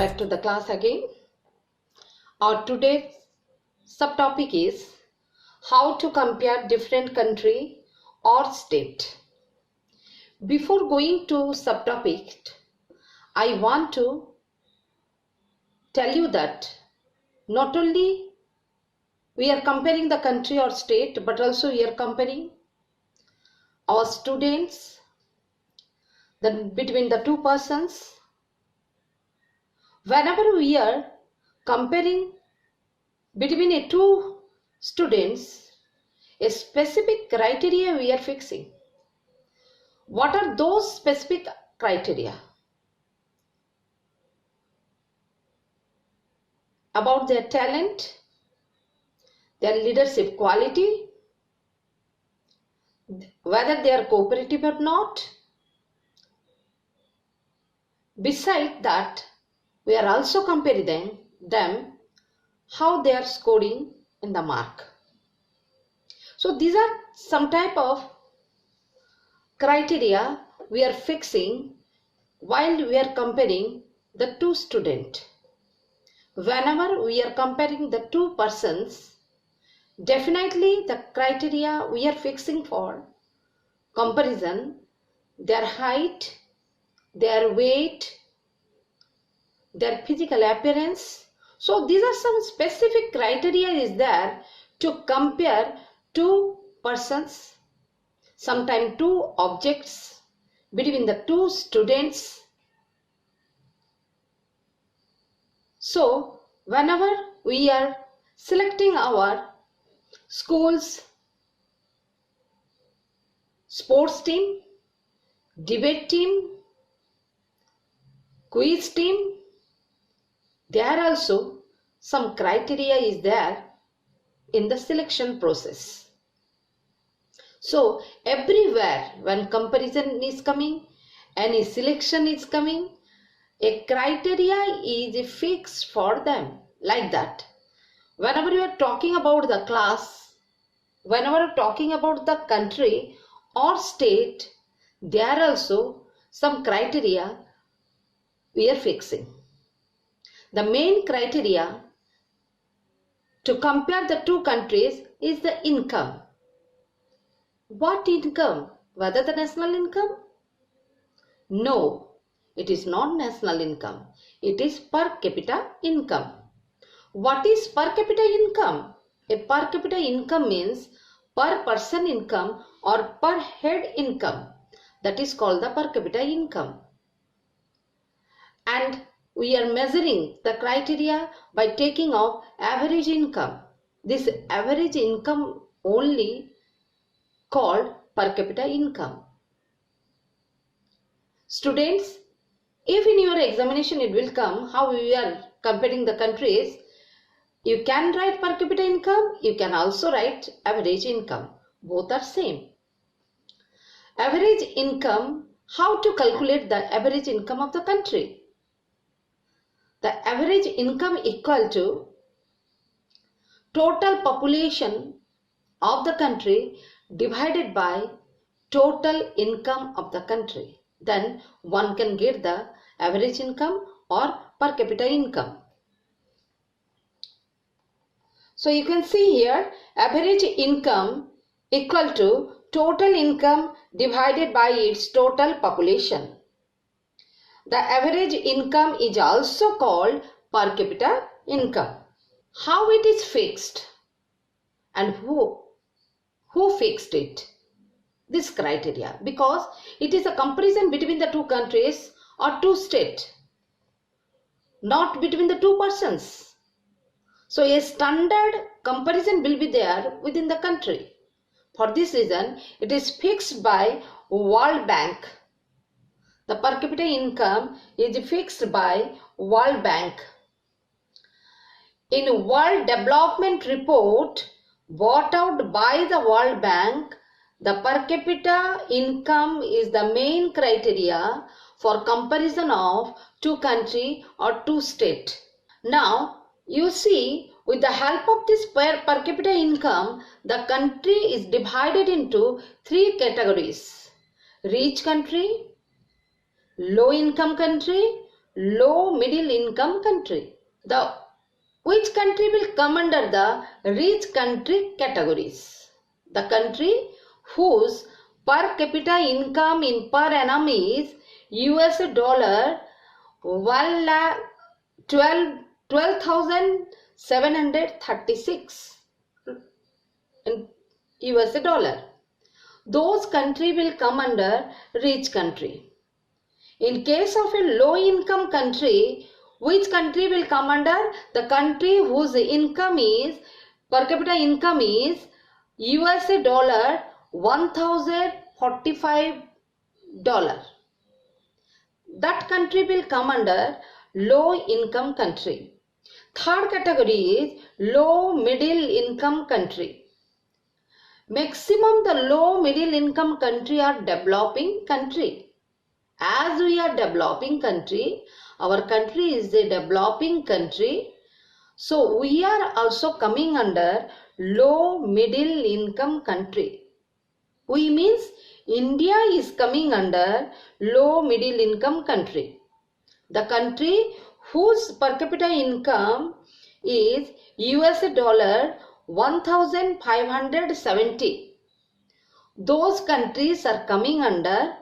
back to the class again. Our today's subtopic is how to compare different country or state. Before going to subtopic, I want to tell you that not only we are comparing the country or state, but also we are comparing our students between the two persons. Whenever we are comparing between two students, a specific criteria we are fixing. What are those specific criteria? About their talent, their leadership quality, whether they are cooperative or not. Besides that, we are also comparing them how they are scoring in the mark. So these are some type of criteria we are fixing while we are comparing the two students. Whenever we are comparing the two persons, definitely the criteria we are fixing for comparison, their height, their weight, their physical appearance. So these are some specific criteria is there to compare two persons, sometimes two objects between the two students. So whenever we are selecting our school's sports team, debate team, quiz team, there are also some criteria is there in the selection process. So everywhere when comparison is coming, any selection is coming, a criteria is fixed for them like that. Whenever you are talking about the class, whenever you are talking about the country or state, there are also some criteria we are fixing. The main criteria to compare the two countries is the income. What income? Whether the national income? No, it is not national income. It is per capita income. What is per capita income? A per capita income means per person income or per head income. That is called the per capita income. And we are measuring the criteria by taking of average income. This average income only called per capita income. Students, if in your examination it will come how we are comparing the countries, you can write per capita income, you can also write average income. Both are same. Average income, how to calculate the average income of the country? The average income equal to total population of the country divided by total income of the country. Then one can get the average income or per capita income. So you can see here average income equal to total income divided by its total population. The average income is also called per capita income. How it is fixed and who fixed it? This criteria, because it is a comparison between the two countries or two states, not between the two persons. So a standard comparison will be there within the country. For this reason, it is fixed by World Bank. The per capita income is fixed by World Bank. In World Development Report brought out by the World Bank, the per capita income is the main criteria for comparison of two country or two state. Now you see, with the help of this per capita income, the country is divided into three categories: rich country, low income country, low middle income country. Which country will come under the rich country categories? The country whose per capita income in per annum is US dollar 12,736 in US dollar. Those country will come under rich country. In case of a low income country, which country will come under? The country whose income is, per capita income is US dollar 1,045. That country will come under low income country. Third category is low middle income country. Maximum the low middle income country are developing country. As we are developing country, our country is a developing country. So we are also coming under low middle income country. We means India is coming under low middle income country. The country whose per capita income is US dollar 1,570. Those countries are coming under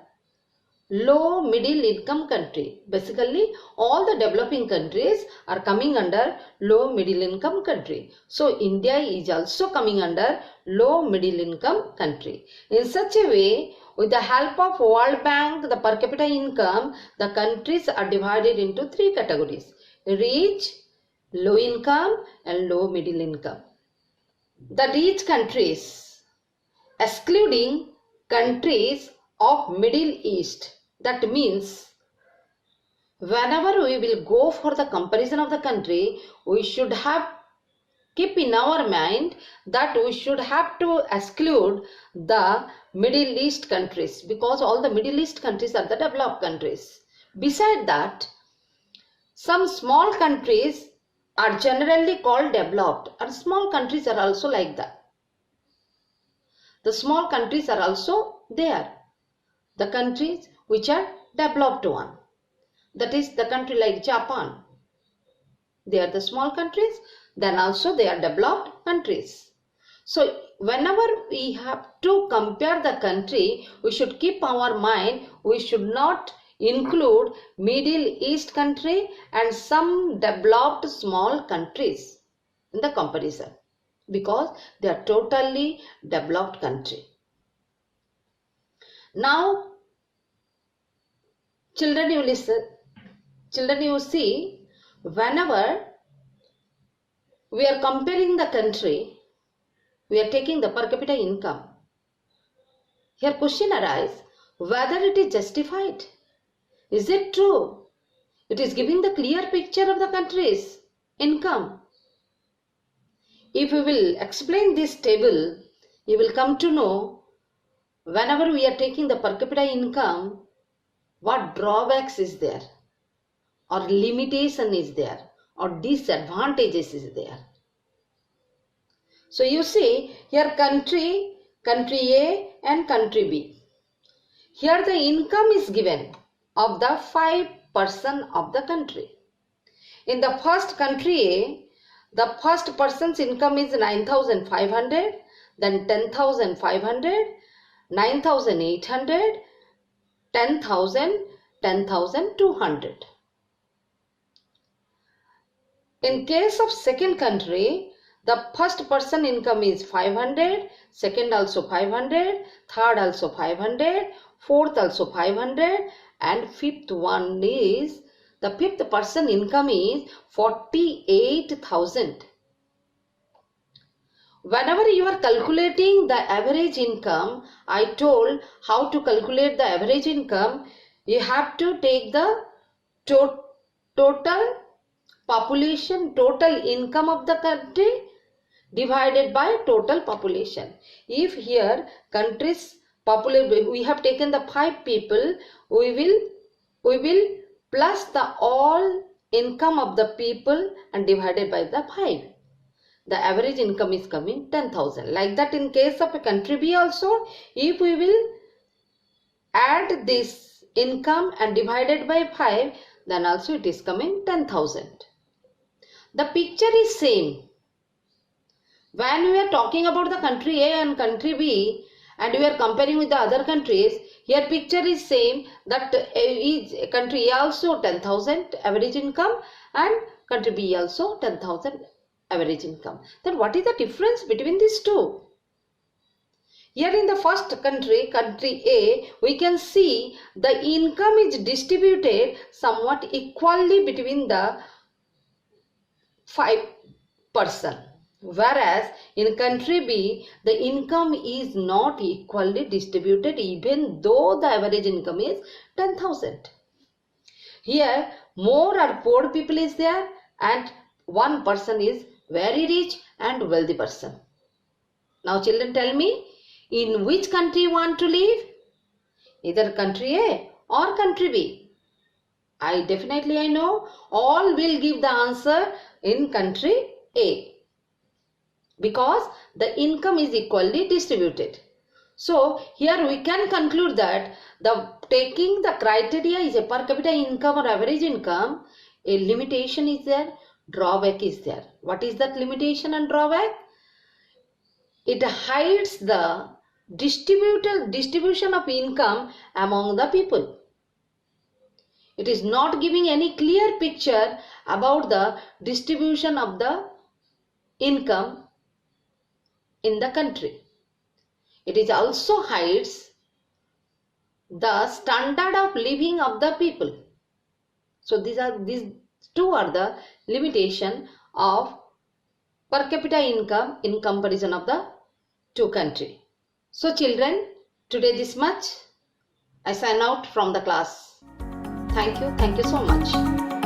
low middle income country. Basically, all the developing countries are coming under low middle income country. So, India is also coming under low middle income country. In such a way, with the help of World Bank, the per capita income, the countries are divided into three categories: rich, low income and low middle income. The rich countries, excluding countries of Middle East. That means whenever we will go for the comparison of the country, we should have keep in our mind that we should have to exclude the Middle East countries, because all the Middle East countries are the developed countries. Beside that, some small countries are generally called developed, and small countries are also like that. The small countries are also there. The countries which are developed one, that is the country like Japan, they are the small countries, then also they are developed countries. So whenever we have to compare the country, we should keep our mind, we should not include Middle East country and some developed small countries in the comparison, because they are totally developed country. Now children, you listen. Children, you see, whenever we are comparing the country, we are taking the per capita income. Here question arises, whether it is justified. Is it true? It is giving the clear picture of the country's income. If we will explain this table, you will come to know whenever we are taking the per capita income, what drawbacks is there, or limitation is there, or disadvantages is there. So you see here country A and country B. Here the income is given of the 5% of the country. In the first country A, the first person's income is 9,500, then 10,500, 9,800, 10,000, 10,200. In case of second country, the first person income is 500, second also 500, third also 500, fourth also 500, and fifth one is, the fifth person income is 48,000. Whenever you are calculating the average income, I told how to calculate the average income. You have to take the total population, total income of the country divided by total population. If here countries populate, we have taken the 5 people, we will plus the all income of the people and divided by the 5. The average income is coming 10,000. Like that in case of a country B also, if we will add this income and divided by 5, then also it is coming 10,000. The picture is same. When we are talking about the country A and country B and we are comparing with the other countries, here picture is same, that country A also 10,000 average income and country B also 10,000 average income. Then what is the difference between these two? Here in the first country, country A, we can see the income is distributed somewhat equally between the 5 person. Whereas in country B, the income is not equally distributed even though the average income is 10,000. Here more or poor people is there and one person is very rich and wealthy person. Now children, tell me, in which country you want to live? Either country A or country B. I know all will give the answer in country A, because the income is equally distributed. So here we can conclude that taking the criteria is a per capita income or average income, a limitation is there, drawback is there. What is that limitation and drawback? It hides the distribution of income among the people. It is not giving any clear picture about the distribution of the income in the country. It is also hides the standard of living of the people. So these two are the limitation of per capita income in comparison of the two countries. So children, today this much. I sign out from the class. Thank you so much.